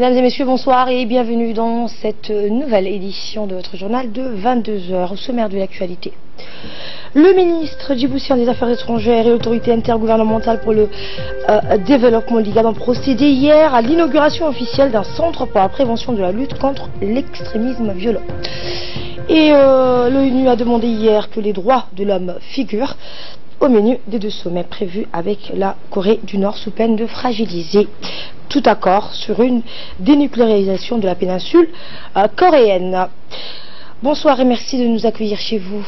Mesdames et messieurs, bonsoir et bienvenue dans cette nouvelle édition de votre journal de 22h. Au sommaire de l'actualité, le ministre djiboutien des Affaires étrangères et l'autorité intergouvernementale pour le développement l'IGAD ont procédé hier à l'inauguration officielle d'un centre pour la prévention de la lutte contre l'extrémisme violent. Et l'ONU a demandé hier que les droits de l'homme figurent au menu des deux sommets prévus avec la Corée du Nord sous peine de fragiliser tout accord sur une dénucléarisation de la péninsule coréenne. Bonsoir et merci de nous accueillir chez vous.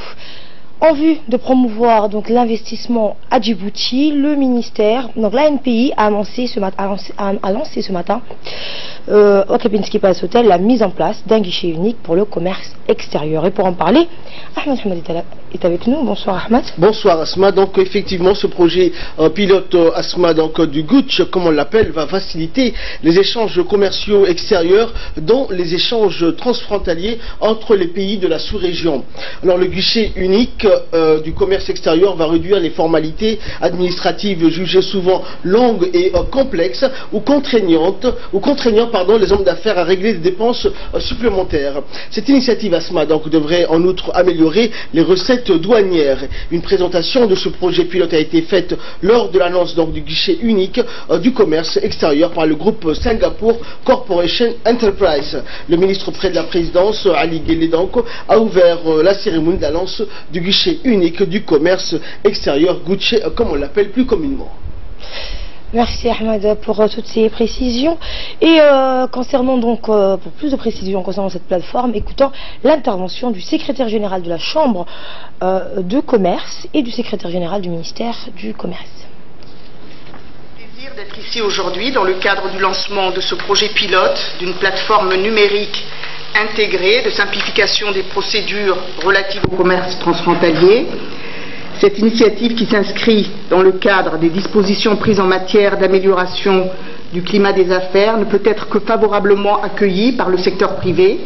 En vue de promouvoir donc l'investissement à Djibouti, le ministère, donc l'ANPI, a lancé ce matin au Kempinski Palace Hotel la mise en place d'un guichet unique pour le commerce extérieur. Et pour en parler, Ahmed Hamad est avec nous. Bonsoir Ahmed. Bonsoir Asma. Donc effectivement ce projet pilote Asma donc du GUTCH comme on l'appelle va faciliter les échanges commerciaux extérieurs dont les échanges transfrontaliers entre les pays de la sous-région. Alors le guichet unique du commerce extérieur va réduire les formalités administratives jugées souvent longues et complexes ou contraignantes les hommes d'affaires à régler des dépenses supplémentaires. Cette initiative Asma donc devrait en outre améliorer les recettes douanières. Une présentation de ce projet pilote a été faite lors de l'annonce donc du guichet unique du commerce extérieur par le groupe Singapore Corporation Enterprise. Le ministre auprès de la présidence, Ali Guelleh donc, a ouvert la cérémonie d'annonce du guichet unique du commerce extérieur, GUTCH comme on l'appelle plus communément. Merci Ahmed pour toutes ces précisions. Et concernant donc, pour plus de précisions concernant cette plateforme, écoutons l'intervention du secrétaire général de la Chambre de commerce et du secrétaire général du ministère du Commerce. Plaisir d'être ici aujourd'hui dans le cadre du lancement de ce projet pilote d'une plateforme numérique intégrée de simplification des procédures relatives au commerce transfrontalier. Cette initiative qui s'inscrit dans le cadre des dispositions prises en matière d'amélioration du climat des affaires ne peut être que favorablement accueillie par le secteur privé.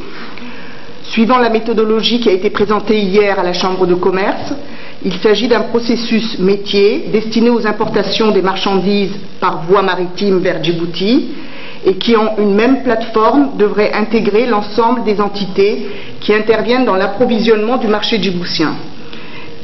Suivant la méthodologie qui a été présentée hier à la Chambre de commerce, il s'agit d'un processus métier destiné aux importations des marchandises par voie maritime vers Djibouti et qui, en une même plateforme, devrait intégrer l'ensemble des entités qui interviennent dans l'approvisionnement du marché djiboutien.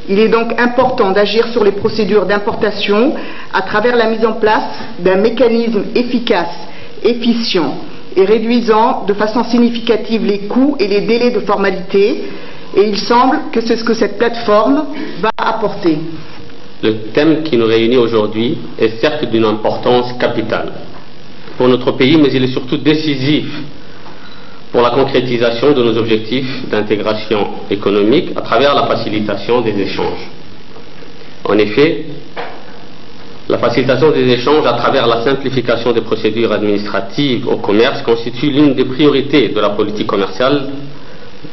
Il est donc important d'agir sur les procédures d'importation à travers la mise en place d'un mécanisme efficace, efficient et réduisant de façon significative les coûts et les délais de formalité. Et il semble que c'est ce que cette plateforme va apporter. Le thème qui nous réunit aujourd'hui est certes d'une importance capitale pour notre pays, mais il est surtout décisif pour la concrétisation de nos objectifs d'intégration économique à travers la facilitation des échanges. En effet, la facilitation des échanges à travers la simplification des procédures administratives au commerce constitue l'une des priorités de la politique commerciale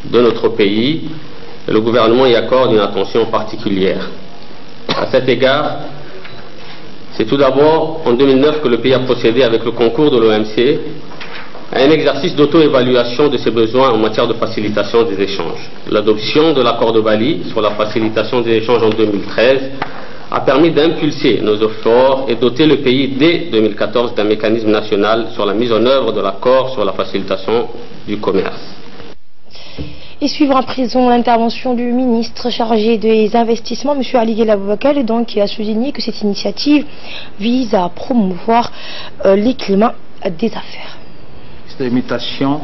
de notre pays et le gouvernement y accorde une attention particulière. À cet égard, c'est tout d'abord en 2009 que le pays a procédé avec le concours de l'OMC à un exercice d'auto-évaluation de ses besoins en matière de facilitation des échanges. L'adoption de l'accord de Bali sur la facilitation des échanges en 2013 a permis d'impulser nos efforts et doter le pays dès 2014 d'un mécanisme national sur la mise en œuvre de l'accord sur la facilitation du commerce. Et suivre à présent l'intervention du ministre chargé des investissements, M. Ali Guelleh Aboubakar, donc, qui a souligné que cette initiative vise à promouvoir les climats des affaires. L'imitation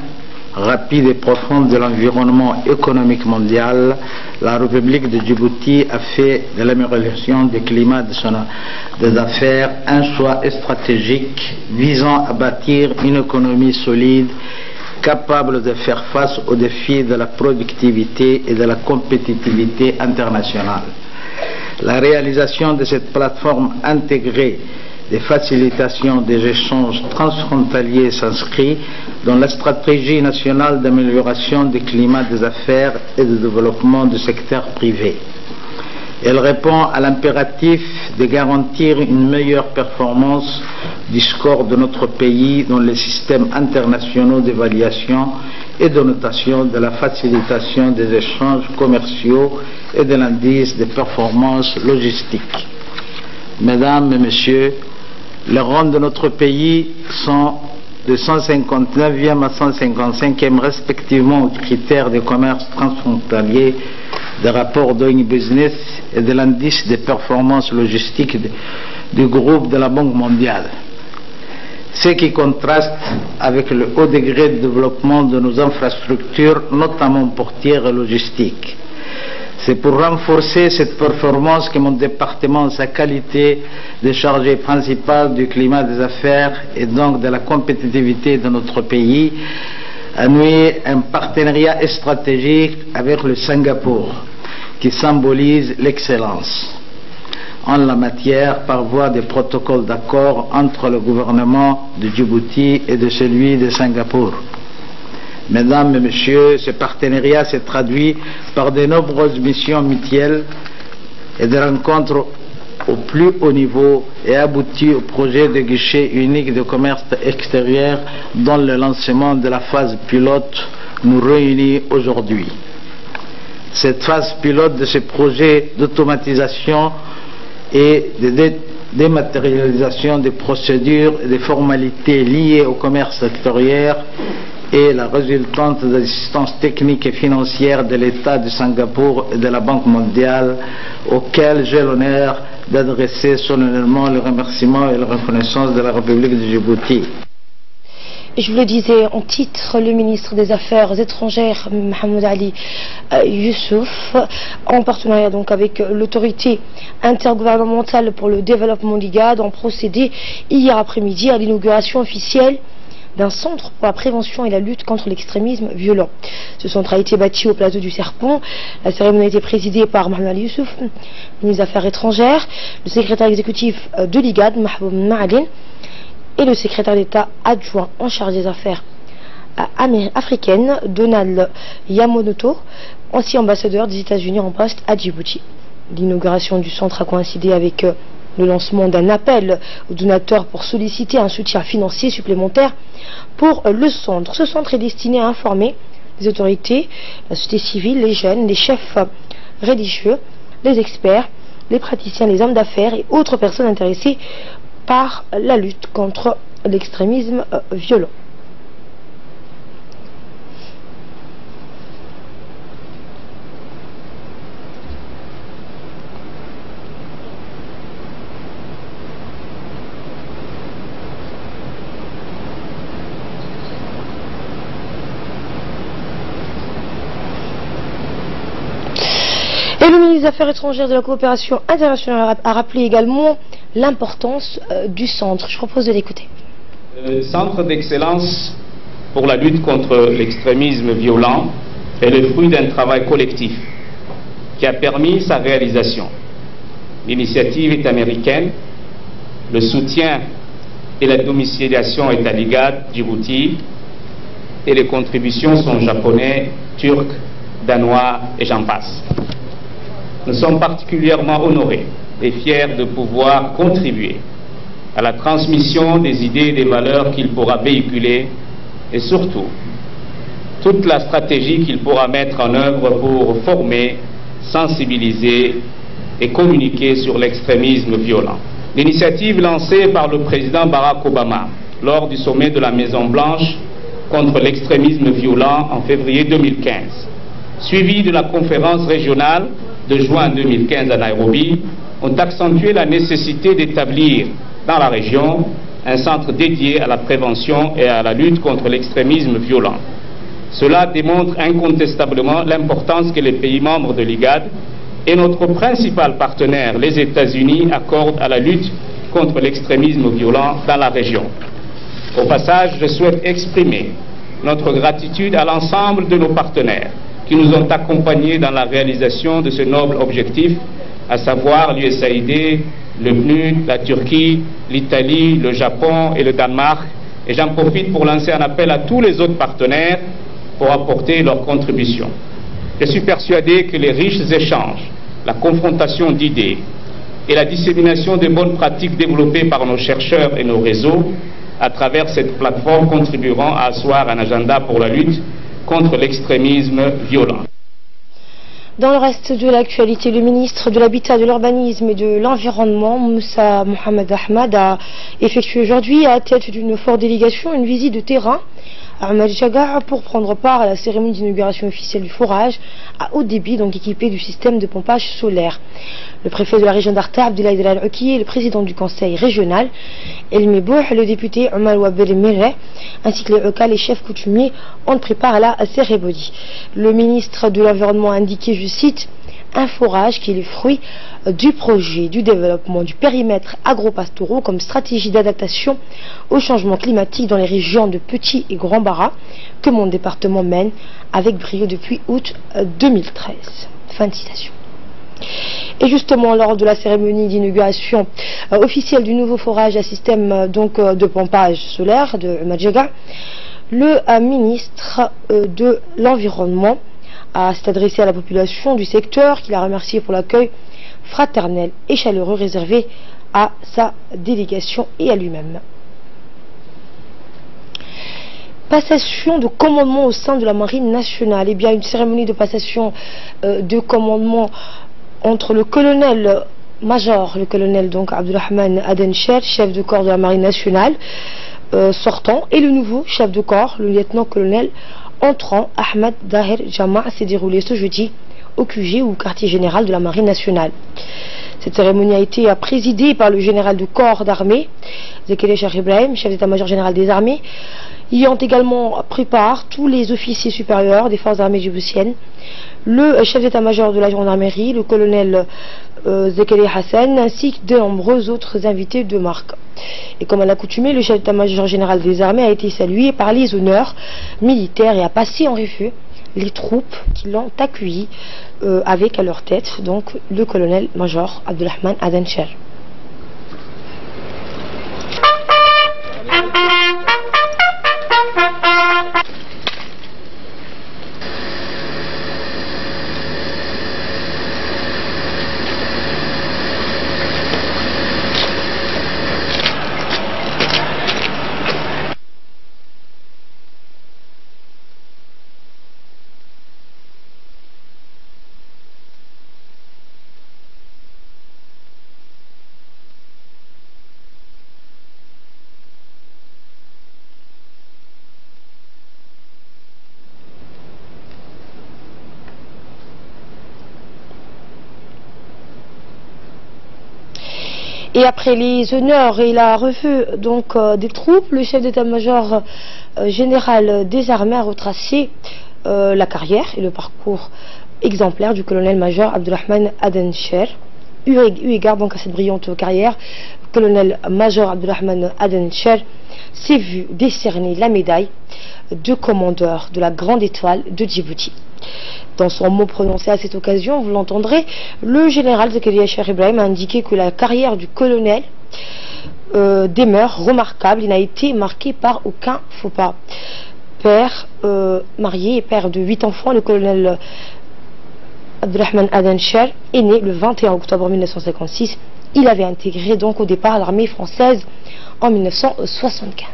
rapide et profonde de l'environnement économique mondial, la République de Djibouti a fait de l'amélioration du climat des affaires un choix stratégique visant à bâtir une économie solide capable de faire face aux défis de la productivité et de la compétitivité internationale. La réalisation de cette plateforme intégrée de facilitation des échanges transfrontaliers s'inscrit dans la stratégie nationale d'amélioration du climat des affaires et de développement du secteur privé. Elle répond à l'impératif de garantir une meilleure performance du score de notre pays dans les systèmes internationaux d'évaluation et de notation de la facilitation des échanges commerciaux et de l'indice de performance logistique. Mesdames et Messieurs, les rôles de notre pays sont de 159e à 155e respectivement aux critères de commerce transfrontalier des rapports Doing Business et de l'indice de performance logistique du groupe de la Banque mondiale. Ce qui contraste avec le haut degré de développement de nos infrastructures, notamment portières et logistiques. C'est pour renforcer cette performance que mon département, en sa qualité de chargé principal du climat des affaires et donc de la compétitivité de notre pays, a noué un partenariat stratégique avec le Singapour, qui symbolise l'excellence en la matière par voie de protocoles d'accord entre le gouvernement de Djibouti et de celui de Singapour. Mesdames et Messieurs, ce partenariat s'est traduit par de nombreuses missions mutuelles et des rencontres au plus haut niveau et aboutit au projet de guichet unique de commerce extérieur dont le lancement de la phase pilote nous réunit aujourd'hui. Cette phase pilote de ce projet d'automatisation et de dématérialisation des procédures et des formalités liées au commerce extérieur et la résultante de l'assistance technique et financière de l'État de Singapour et de la Banque mondiale, auquel j'ai l'honneur d'adresser solennellement le remerciement et la reconnaissance de la République de Djibouti. Et je vous le disais en titre, le ministre des Affaires étrangères, Mohamed Ali Youssouf, en partenariat donc avec l'autorité intergouvernementale pour le développement d'IGAD, ont procédé hier après-midi à l'inauguration officielle d'un centre pour la prévention et la lutte contre l'extrémisme violent. Ce centre a été bâti au plateau du Serpent. La cérémonie a été présidée par Mohamed Ali Youssouf, ministre des Affaires étrangères, le secrétaire exécutif de l'IGAD, Mahboub Ma'alin, et le secrétaire d'État adjoint en charge des affaires africaines, Donald Yamamoto, ancien ambassadeur des États-Unis en poste à Djibouti. L'inauguration du centre a coïncidé avec le lancement d'un appel aux donateurs pour solliciter un soutien financier supplémentaire pour le centre. Ce centre est destiné à informer les autorités, la société civile, les jeunes, les chefs religieux, les experts, les praticiens, les hommes d'affaires et autres personnes intéressées par la lutte contre l'extrémisme violent. Et le ministre des Affaires étrangères de la coopération internationale a rappelé également l'importance du centre. Je propose de l'écouter. Le centre d'excellence pour la lutte contre l'extrémisme violent est le fruit d'un travail collectif qui a permis sa réalisation. L'initiative est américaine, le soutien et la domiciliation est à l'IGAD, Djibouti, et les contributions sont japonais, turcs, danois et j'en passe. Nous sommes particulièrement honorés et fiers de pouvoir contribuer à la transmission des idées et des valeurs qu'il pourra véhiculer et surtout toute la stratégie qu'il pourra mettre en œuvre pour former, sensibiliser et communiquer sur l'extrémisme violent. L'initiative lancée par le président Barack Obama lors du sommet de la Maison-Blanche contre l'extrémisme violent en février 2015, suivie de la conférence régionale de juin 2015 à Nairobi, ont accentué la nécessité d'établir dans la région un centre dédié à la prévention et à la lutte contre l'extrémisme violent. Cela démontre incontestablement l'importance que les pays membres de l'IGAD et notre principal partenaire, les États-Unis, accordent à la lutte contre l'extrémisme violent dans la région. Au passage, je souhaite exprimer notre gratitude à l'ensemble de nos partenaires qui nous ont accompagnés dans la réalisation de ce noble objectif, à savoir l'USAID, le PNUD, la Turquie, l'Italie, le Japon et le Danemark. Et j'en profite pour lancer un appel à tous les autres partenaires pour apporter leur contribution. Je suis persuadé que les riches échanges, la confrontation d'idées et la dissémination des bonnes pratiques développées par nos chercheurs et nos réseaux à travers cette plateforme contribueront à asseoir un agenda pour la lutte contre l'extrémisme violent. Dans le reste de l'actualité, le ministre de l'Habitat, de l'Urbanisme et de l'Environnement, Moussa Mohamed Ahmad, a effectué aujourd'hui à la tête d'une forte délégation une visite de terrain à Ahmed Jaga pour prendre part à la cérémonie d'inauguration officielle du forage à haut débit, donc équipé du système de pompage solaire. Le préfet de la région d'Arta, Abdoulaye Delal Oki, et le président du conseil régional, El Mebouh, le député Omar Wabel Mire, ainsi que les Oka, les chefs coutumiers, ont pris part à la cérémonie. Le ministre de l'Environnement a indiqué, je cite, un forage qui est le fruit du projet du développement du périmètre agro-pastoraux comme stratégie d'adaptation au changement climatique dans les régions de Petit et Grand Bara que mon département mène avec brio depuis août 2013. Fin de citation. Et justement, lors de la cérémonie d'inauguration officielle du nouveau forage à système de pompage solaire de Madjaga, le ministre de l'Environnement s'est adressé à la population du secteur, qu'il a remercié pour l'accueil fraternel et chaleureux réservé à sa délégation et à lui-même. Passation de commandement au sein de la Marine nationale. Eh bien, une cérémonie de passation de commandement entre le colonel-major, le colonel donc Abdulrahman Adencher, chef de corps de la Marine nationale sortant, et le nouveau chef de corps, le lieutenant-colonel entrant, Ahmed Daher Jama, s'est déroulée ce jeudi au QG ou quartier général de la Marine nationale. Cette cérémonie a été présidée par le général du corps d'armée, Zakaria Cheikh Ibrahim, chef d'état-major général des armées. Y ont également pris part tous les officiers supérieurs des forces armées djiboutiennes, le chef d'état-major de la gendarmerie, le colonel Zakaria Hassan, ainsi que de nombreux autres invités de marque. Et comme à l'accoutumée, le chef d'état-major général des armées a été salué par les honneurs militaires et a passé en revue les troupes qui l'ont accueilli avec à leur tête donc le colonel-major Abdulrahman Adencher. Et après les honneurs et la revue donc des troupes, le chef d'état-major général des armées a retracé la carrière et le parcours exemplaire du colonel-major Abdulrahman Adencher. Eu égard donc à cette brillante carrière, le colonel-major Abdulrahman Adencher s'est vu décerner la médaille de commandeur de la Grande Étoile de Djibouti. Dans son mot prononcé à cette occasion, vous l'entendrez, le général Zakaria Cheikh Ibrahim a indiqué que la carrière du colonel demeure remarquable et n'a été marquée par aucun faux pas. Père marié et père de 8 enfants, le colonel Abdulrahman Adencher est né le 21 octobre 1956. Il avait intégré donc au départ l'armée française en 1975.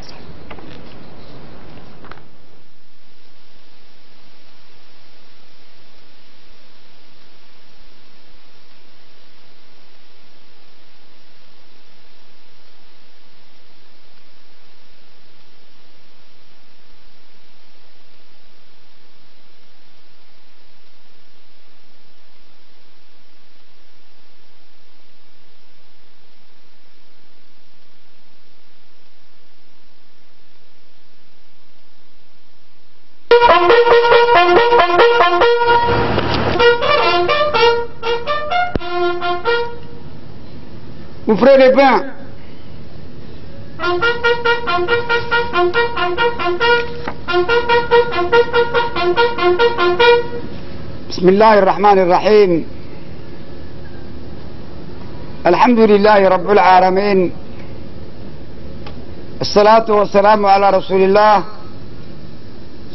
Ouvrez les bains. بسم الله الرحمن الرحيم. الحمد لله رب العالمين. الصلاة والسلام على رسول الله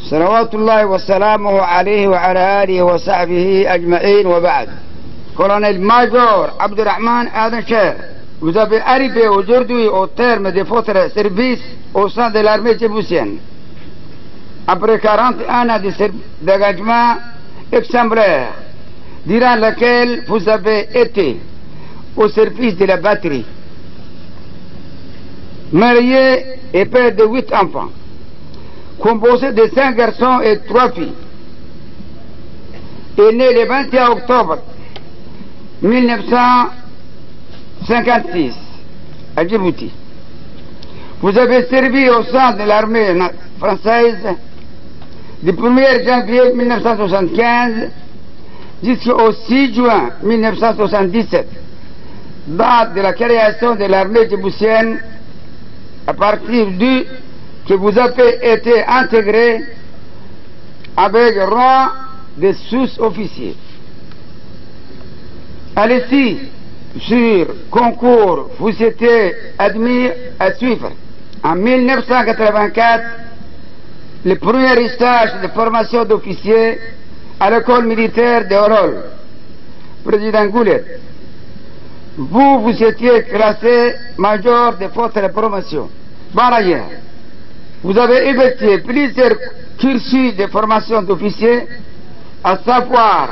صلوات الله وسلامه عليه وعلى آله وصحبه أجمعين وبعد. Colonel-major Abdulrahman Adencher, vous avez arrivé aujourd'hui au terme de votre service au sein de l'armée djiboutienne. Après 41 ans d'engagement exemplaire, durant laquelle vous avez été au service de la batterie. Marié et père de 8 enfants, composé de 5 garçons et 3 filles. Est né le 21 octobre 1956 à Djibouti. Vous avez servi au sein de l'armée française du 1er janvier 1975 jusqu'au 6 juin 1977, date de la création de l'armée djiboutienne, à partir du que vous avez été intégré avec rang de sous-officier. Allez-y, sur concours, vous étiez admis à suivre en 1984 le premier stage de formation d'officier à l'école militaire de Orol, président Goulet. Vous étiez classé major de votre promotion. Par ailleurs, vous avez effectué plusieurs cursus de formation d'officier, à savoir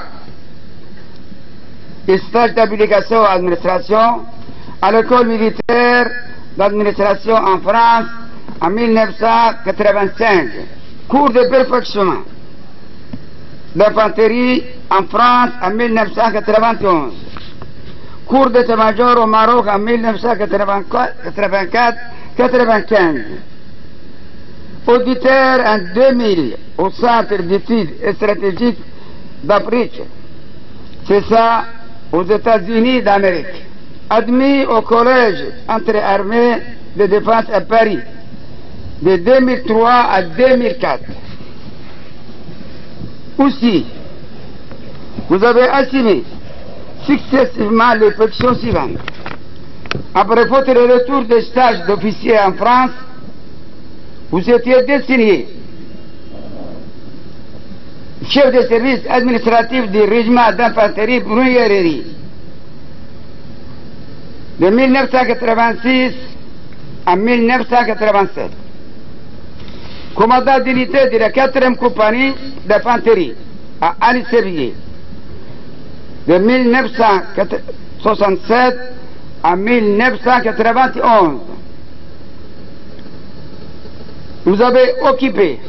stage d'application à l'administration à l'école militaire d'administration en France en 1985, cours de perfectionnement d'infanterie en France en 1991, cours d'état-major au Maroc en 1984-95, auditeur en 2000 au Centre d'études stratégiques d'Afrique, c'est ça, aux États-Unis d'Amérique, admis au collège entre armées de défense à Paris de 2003 à 2004. Aussi, vous avez assumé successivement les fonctions suivantes. Après votre retour de stage d'officier en France, vous étiez désigné chef de service administratif du régiment d'infanterie Bruyères de 1986 à 1987. Commandant d'unité de la 4e compagnie d'infanterie à Alice-Séville de 1967 à 1991. Vous avez occupé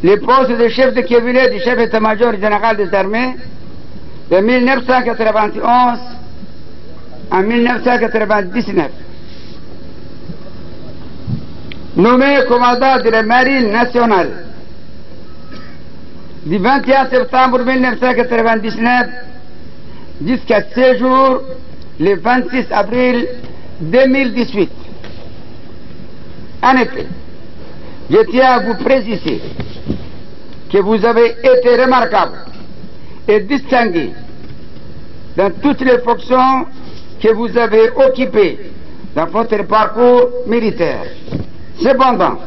le poste de chef de cabinet du chef d'état-major général des armées de 1991 à 1999. Nommé commandant de la marine nationale du 21 septembre 1999 jusqu'à ce jour, le 26 avril 2018. En effet, je tiens à vous préciser que vous avez été remarquable et distingué dans toutes les fonctions que vous avez occupées dans votre parcours militaire. Cependant,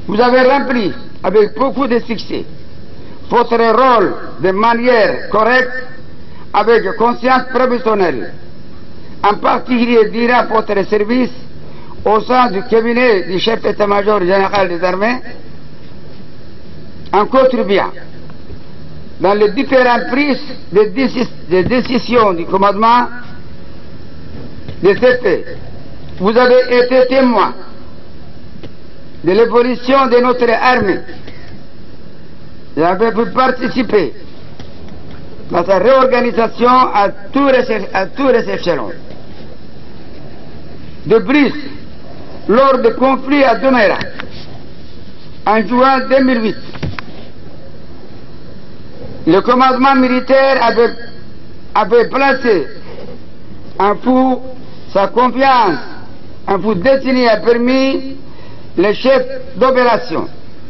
vous avez rempli avec beaucoup de succès votre rôle de manière correcte, avec conscience professionnelle, en particulier durant votre service au sein du cabinet du chef d'état-major général des armées, en contribuant dans les différentes prises de décision du commandement de ces faits. Vous avez été témoin de l'évolution de notre armée. Vous avez pu participer dans sa réorganisation à tous les échelons. De plus, lors du conflit à Doméra, en juin 2008, le commandement militaire avait placé en vous sa confiance, en vous désigné a permis le chef d'opération,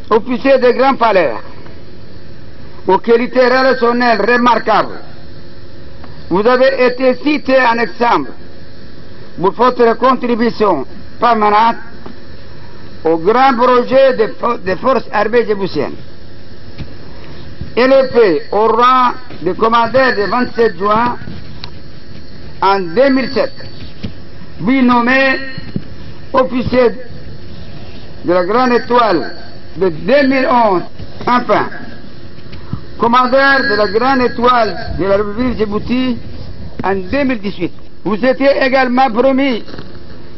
officier de grand valeur, aux qualités relationnelles remarquables. Vous avez été cité en exemple pour votre contribution permanente au grand projet des forces armées djiboutiennes. Élevé au rang de commandeur le 27 juin en 2007, puis nommé officier de la Grande Étoile de 2011. Enfin, commandeur de la Grande Étoile de la République Djibouti en 2018. Vous étiez également promu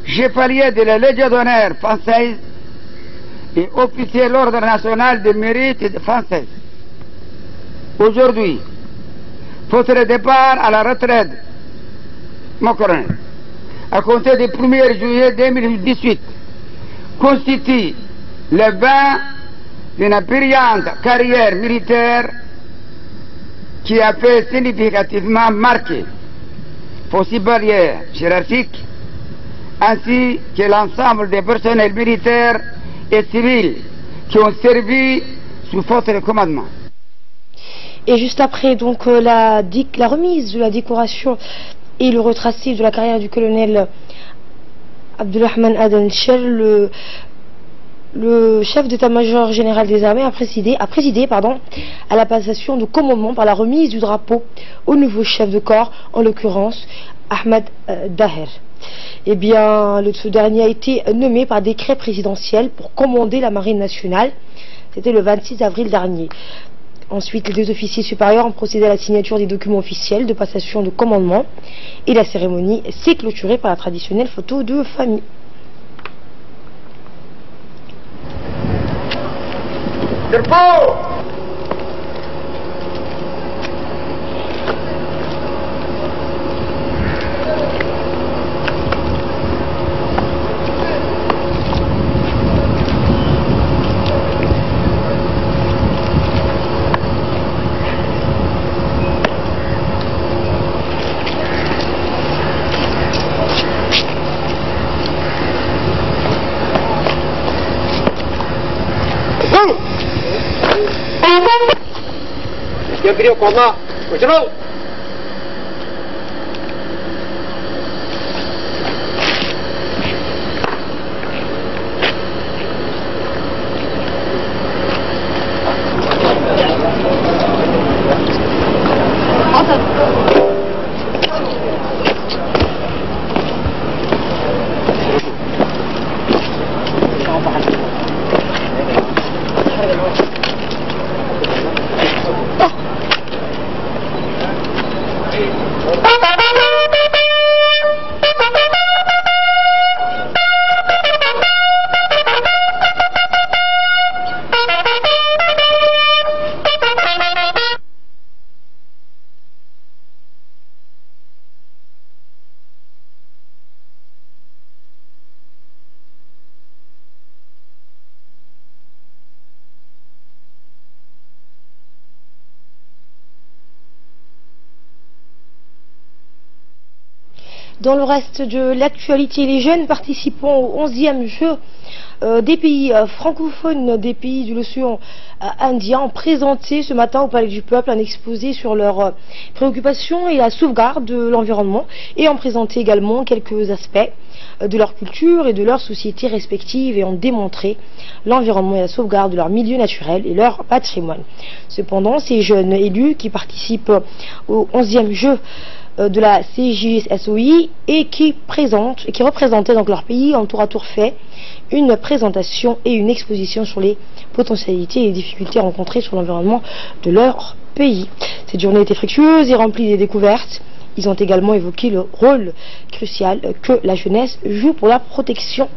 chevalier de la Légion d'honneur française et officier de l'Ordre national de mérite française. Aujourd'hui, votre départ à la retraite, mon colonel, à compter du 1er juillet 2018, constitue le bain d'une brillante carrière militaire qui a fait significativement marquer vos barrières hiérarchiques ainsi que l'ensemble des personnels militaires et civils qui ont servi sous votre commandement. Et juste après donc la remise de la décoration et le retracé de la carrière du colonel Abdulrahman Aden Cher, le chef d'état-major général des armées a présidé à la passation de commandement par la remise du drapeau au nouveau chef de corps, en l'occurrence Ahmed Daher. Eh bien, ce dernier a été nommé par décret présidentiel pour commander la marine nationale. C'était le 26 avril dernier. Ensuite, les deux officiers supérieurs ont procédé à la signature des documents officiels de passation de commandement et la cérémonie s'est clôturée par la traditionnelle photo de famille. Dans le reste de l'actualité, les jeunes participants au 11e jeu des pays francophones, des pays de l'océan Indien, ont présenté ce matin au Palais du Peuple un exposé sur leurs préoccupations et la sauvegarde de l'environnement, et ont présenté également quelques aspects de leur culture et de leur société respectives, et ont démontré l'environnement et la sauvegarde de leur milieu naturel et leur patrimoine. Cependant, ces jeunes élus qui participent au 11e jeu de la CJSOI et qui représentaient donc leur pays ont tour à tour fait une présentation et une exposition sur les potentialités et les difficultés rencontrées sur l'environnement de leur pays. Cette journée était fructueuse et remplie des découvertes. Ils ont également évoqué le rôle crucial que la jeunesse joue pour la protection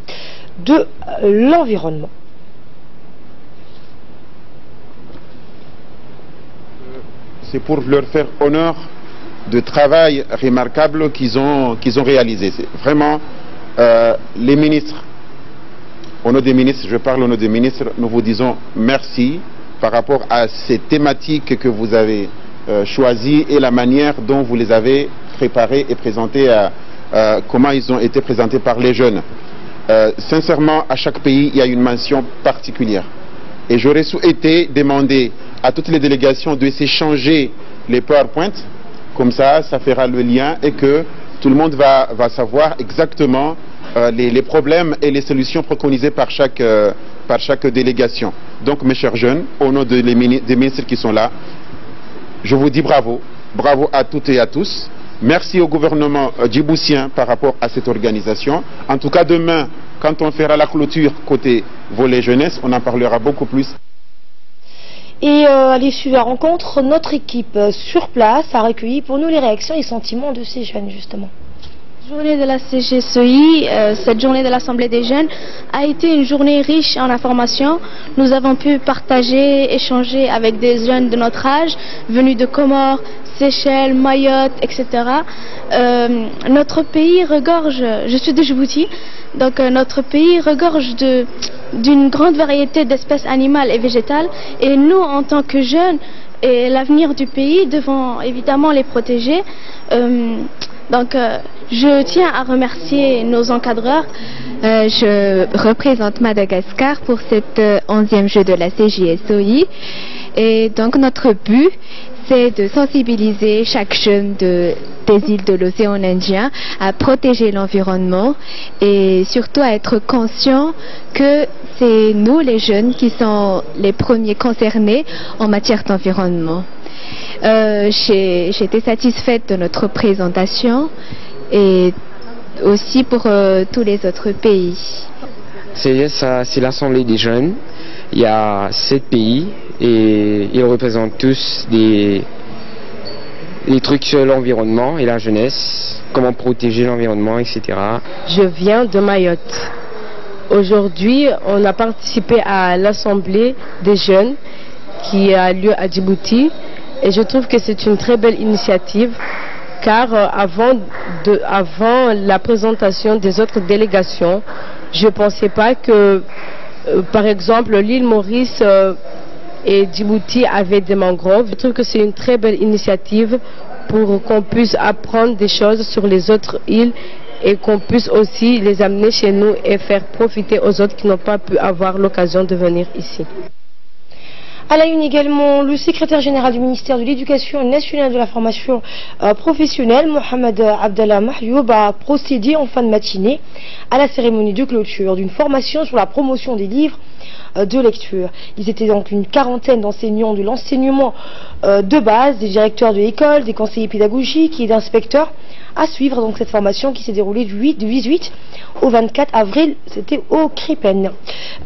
de l'environnement. C'est pour leur faire honneur de travail remarquable qu'ils ont réalisé. Vraiment, les ministres, au nom des ministres, je parle au nom des ministres, nous vous disons merci par rapport à ces thématiques que vous avez choisies et la manière dont vous les avez préparées et présentées, comment ils ont été présentés par les jeunes. Sincèrement, à chaque pays, il y a une mention particulière. Et j'aurais souhaité demander à toutes les délégations de s'échanger les PowerPoint. Comme ça, ça fera le lien et que tout le monde va savoir exactement les problèmes et les solutions préconisées par chaque délégation. Donc, mes chers jeunes, au nom des ministres qui sont là, je vous dis bravo. Bravo à toutes et à tous. Merci au gouvernement djiboutien par rapport à cette organisation. En tout cas, demain, quand on fera la clôture côté volet jeunesse, on en parlera beaucoup plus. Et à l'issue de la rencontre, notre équipe sur place a recueilli pour nous les réactions et sentiments de ces jeunes justement. Journée de la CGSEI, cette journée de l'Assemblée des jeunes a été une journée riche en informations. Nous avons pu partager, échanger avec des jeunes de notre âge, venus de Comores, Seychelles, Mayotte, etc. Notre pays regorge, je suis de Djibouti, donc notre pays regorge d'une grande variété d'espèces animales et végétales. Et nous, en tant que jeunes, et l'avenir du pays, devons évidemment les protéger. Donc, je tiens à remercier nos encadreurs. Je représente Madagascar pour cette 11e jeu de la CJSOI. Et donc, notre but, c'est de sensibiliser chaque jeune des îles de l'océan Indien à protéger l'environnement et surtout à être conscient que c'est nous, les jeunes, qui sont les premiers concernés en matière d'environnement. J'étais satisfaite de notre présentation et aussi pour tous les autres pays. C'est l'Assemblée des jeunes. Il y a 7 pays et ils représentent tous des trucs sur l'environnement et la jeunesse, comment protéger l'environnement, etc. Je viens de Mayotte. Aujourd'hui, on a participé à l'Assemblée des jeunes qui a lieu à Djibouti. Et je trouve que c'est une très belle initiative car avant la présentation des autres délégations, je ne pensais pas que, par exemple, l'île Maurice et Djibouti avaient des mangroves. Je trouve que c'est une très belle initiative pour qu'on puisse apprendre des choses sur les autres îles et qu'on puisse aussi les amener chez nous et faire profiter aux autres qui n'ont pas pu avoir l'occasion de venir ici. À la une également, le secrétaire général du ministère de l'Éducation nationale et de la formation professionnelle, Mohamed Abdallah Mahyoub, a procédé en fin de matinée à la cérémonie de clôture d'une formation sur la promotion des livres de lecture. Ils étaient donc une quarantaine d'enseignants de l'enseignement de base, des directeurs de l'école, des conseillers pédagogiques et d'inspecteurs à suivre donc cette formation qui s'est déroulée du 18 au 24 avril, c'était au Kripen.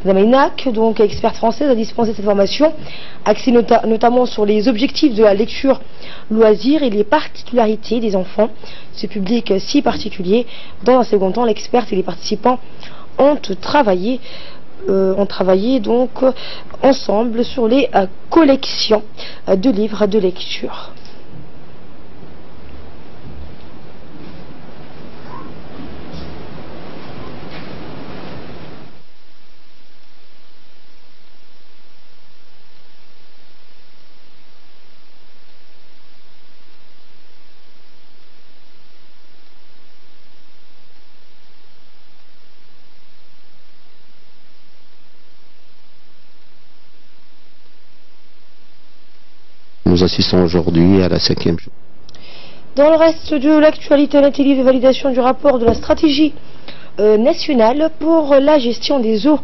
Madame Enak, donc experte française, a dispensé cette formation, axée notamment sur les objectifs de la lecture loisir et les particularités des enfants, ce public si particulier. Dans un second temps, l'experte et les participants ont travaillé donc ensemble sur les collections de livres de lecture. Nous assistons aujourd'hui à la 5e journée. Dans le reste de l'actualité, un atelier de validation du rapport de la stratégie nationale pour la gestion des eaux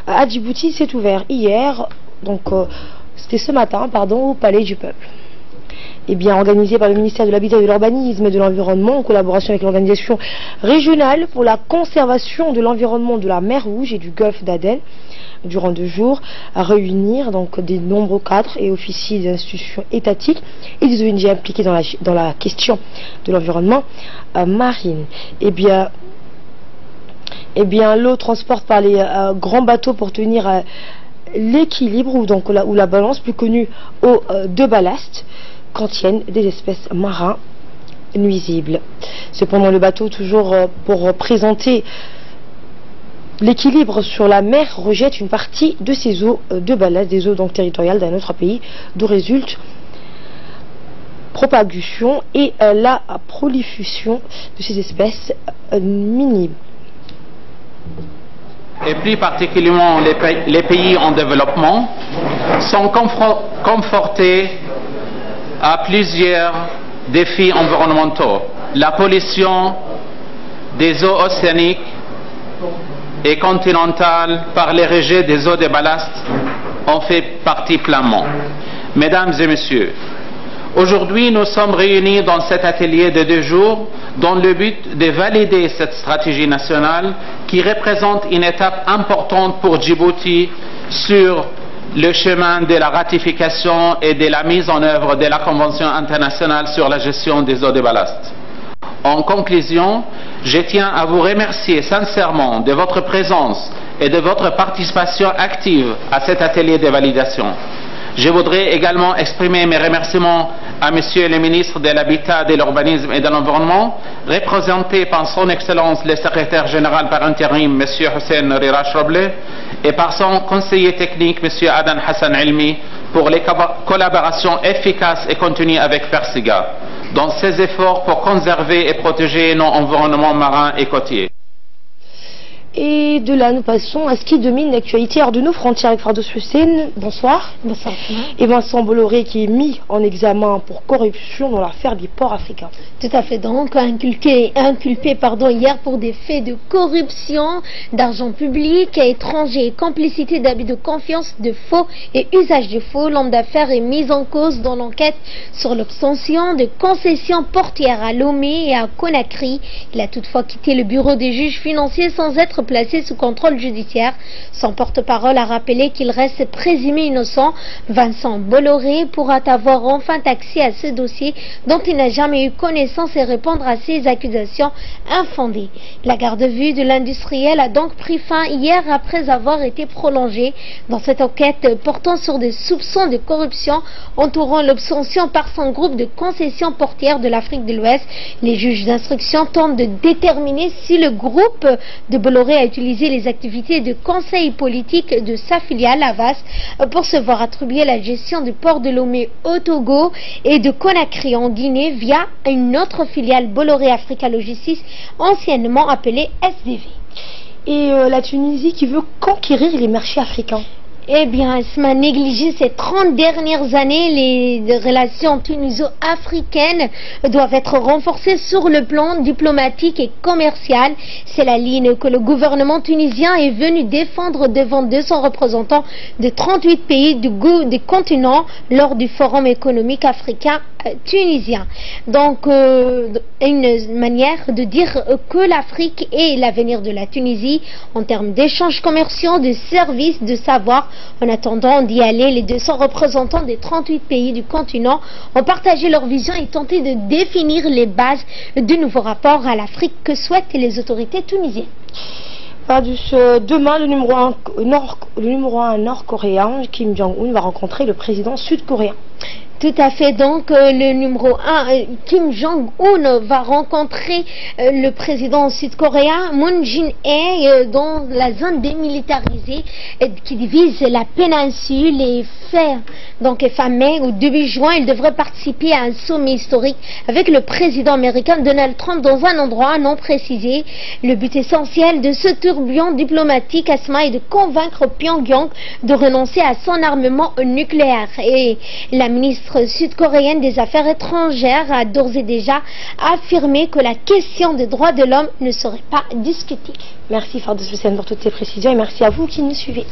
à Djibouti s'est ouvert hier, donc c'était ce matin, au Palais du Peuple. Et bien organisé par le ministère de l'Habitat, de l'Urbanisme et de l'Environnement en collaboration avec l'organisation régionale pour la conservation de l'environnement de la mer Rouge et du golfe d'Aden. Durant 2 jours, à réunir donc des nombreux cadres et officiers des institutions étatiques et des ONG impliqués dans la question de l'environnement marine. Et bien l'eau transporte par les grands bateaux pour tenir l'équilibre ou la balance, plus connue eau de ballast, contiennent des espèces marines nuisibles. Cependant, le bateau, toujours pour présenter l'équilibre sur la mer, rejette une partie de ces eaux de ballast, des eaux donc territoriales d'un autre pays, d'où résulte propagation et la prolifération de ces espèces minimes. Et plus particulièrement les pays en développement sont confrontés à plusieurs défis environnementaux. La pollution des eaux océaniques et continentales par les rejets des eaux de ballast en fait partie pleinement. Mesdames et messieurs, aujourd'hui nous sommes réunis dans cet atelier de 2 jours dans le but de valider cette stratégie nationale qui représente une étape importante pour Djibouti sur le chemin de la ratification et de la mise en œuvre de la Convention internationale sur la gestion des eaux de ballast. En conclusion, je tiens à vous remercier sincèrement de votre présence et de votre participation active à cet atelier de validation. Je voudrais également exprimer mes remerciements à Monsieur le ministre de l'Habitat, de l'Urbanisme et de l'Environnement, représenté par son Excellence le secrétaire général par intérim, Monsieur Hussein Rirash Roble, et par son conseiller technique, Monsieur Adan Hassan Ilmi, pour les collaborations efficaces et continues avec Fersiga, dans ses efforts pour conserver et protéger nos environnements marins et côtiers. Et de là, nous passons à ce qui domine l'actualité hors de nos frontières avec Fardos Hussein. Bonsoir. Bonsoir. Et Vincent Bolloré qui est mis en examen pour corruption dans l'affaire des ports africains. Tout à fait, donc inculpé hier pour des faits de corruption, d'argent public, étranger, complicité d'abus de confiance, de faux et usage de faux. L'homme d'affaires est mis en cause dans l'enquête sur l'obtention de concessions portières à Lomé et à Conakry. Il a toutefois quitté le bureau des juges financiers sans être placé sous contrôle judiciaire. Son porte-parole a rappelé qu'il reste présumé innocent. Vincent Bolloré pourra avoir enfin accès à ce dossier dont il n'a jamais eu connaissance et répondre à ces accusations infondées. La garde à vue de l'industriel a donc pris fin hier après avoir été prolongée. Dans cette enquête portant sur des soupçons de corruption entourant l'obtention par son groupe de concessions portières de l'Afrique de l'Ouest, les juges d'instruction tentent de déterminer si le groupe de Bolloré a utilisé les activités de conseil politique de sa filiale Havas pour se voir attribuer la gestion du port de Lomé au Togo et de Conakry en Guinée via une autre filiale Bolloré Africa Logistics, anciennement appelée SDV. Et la Tunisie qui veut conquérir les marchés africains. Eh bien, Asma, négligé ces 30 dernières années, les relations tuniso-africaines doivent être renforcées sur le plan diplomatique et commercial. C'est la ligne que le gouvernement tunisien est venu défendre devant 200 représentants de 38 pays du continent lors du Forum économique africain tunisien. Donc, une manière de dire que l'Afrique est l'avenir de la Tunisie en termes d'échanges commerciaux, de services, de savoir. En attendant d'y aller, les 200 représentants des 38 pays du continent ont partagé leur vision et tenté de définir les bases du nouveau rapport à l'Afrique que souhaitent les autorités tunisiennes. Demain, le numéro 1 nord-coréen, Kim Jong-un, va rencontrer le président sud-coréen. Tout à fait, donc le numéro 1, Kim Jong-un, va rencontrer le président sud-coréen Moon Jae-in dans la zone démilitarisée qui divise la péninsule et fin mai ou début juin, il devrait participer à un sommet historique avec le président américain Donald Trump dans un endroit non précisé. Le but essentiel de ce tourbillon diplomatique, Asma, est de convaincre Pyongyang de renoncer à son armement nucléaire. Et la ministre sud-coréenne des Affaires étrangères a d'ores et déjà affirmé que la question des droits de l'homme ne serait pas discutée. Merci Fardos Hussein pour toutes ces précisions et merci à vous qui nous suivez.